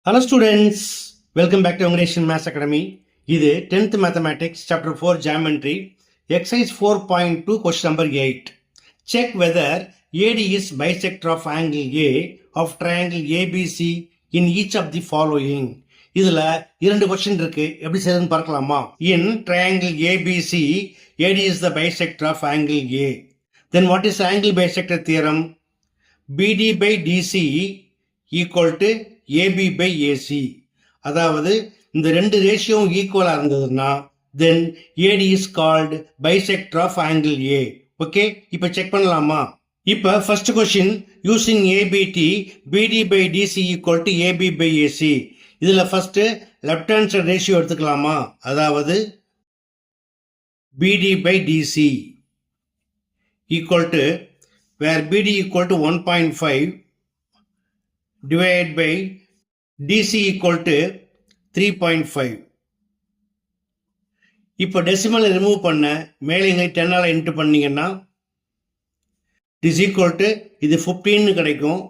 Hello students, welcome back to English Maths Academy. இது 10th Mathematics Chapter 4 Geometry Exercise 4.2 Question number 8. Check whether AD is bisector of angle A of triangle ABC in each of the following. இதுல இரண்டு question இருக்கு, எப்படி செய்யறதுன்னு பார்க்கலாமா? In triangle ABC, AD is the bisector of angle A. Then what is angle bisector theorem? BD by DC equal to AB by AC. அதாவது இந்த ரெண்டு ரேஷியோவும் ஈக்குவலா இருந்ததுன்னா then AD is called bisector of angle A. Okay, இப்ப check பண்ணலாமா? இப்ப first question using ABT BD by DC equal to AB by AC. இதுல first left hand side ratio எடுத்துக்கலாமா? அதாவது BD by DC equal to where BD equal to 1.5 divided by DC equal to 3.5. இப்போ decimal remove பண்ண மேலே இங்கே 10ஆல் into பண்ணீங்கன்னா is equal to இது 15 கிடைக்கும்,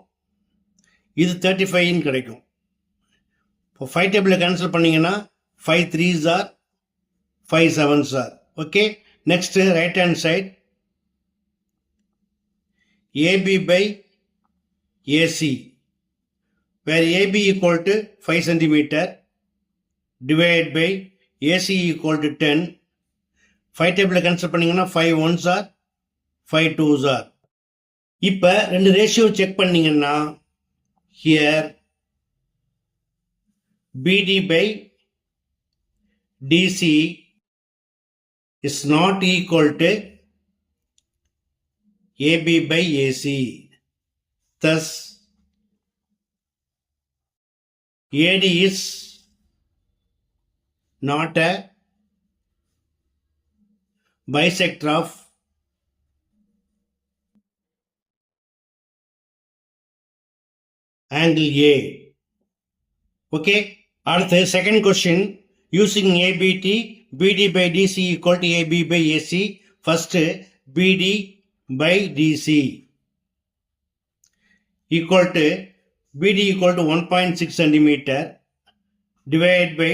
இது 35 கிடைக்கும். இப்போ 5 டேபிளில் கேன்சல் பண்ணீங்கன்னா 5 3s are 5 7s are. Okay, next right hand side AB by AC where AB equal to 5 cm divided by AC equal to 10. 5 table cancel பண்ணீங்கன்னா 5 1s are 5 2s are. இப்ப ரெண்டு ரேஷியோ செக் பண்ணீங்கன்னா here BD by DC is not equal to AB by AC. Thus AD is not a bisector of angle A. Okay, அடுத்து second question using ABT BD by DC equal to AB by AC. First BD by DC equal to BD equal to 1.6 cm divided by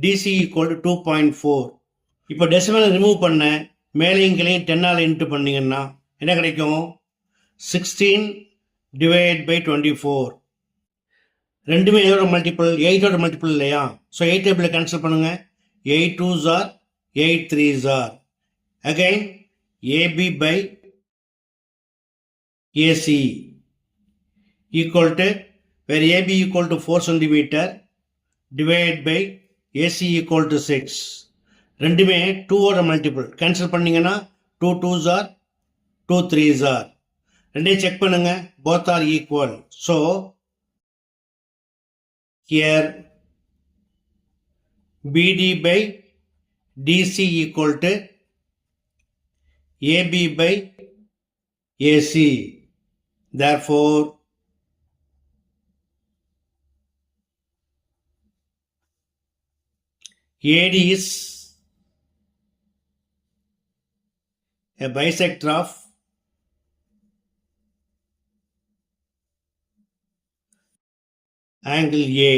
DC equal to 2.4. இப்போ decimal remove பண்ண மேலையும் கீழையும் 10ஆல் into பண்ணீங்கன்னா என்ன கிடைக்கும்? 16 divided by 24. ரெண்டுமே எதோட multiple? 8ஓட multiple இல்லையா? ஸோ 8 டேபிளில் கேன்சல் பண்ணுங்க. 8 2s are 8 3s are. Again AB by AC equal to where AB equal to 4 cm divided by AC equal to 6. ரெண்டுமே 2ஓட மல்டிபிள் கேன்சல் பண்ணீங்கன்னா 2 2s are 2 3s are. ரெண்டையும் check பண்ணுங்க, both are equal. So here BD by DC equal to AB by AC. Therefore AD is a bisector of angle A.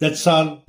That's all.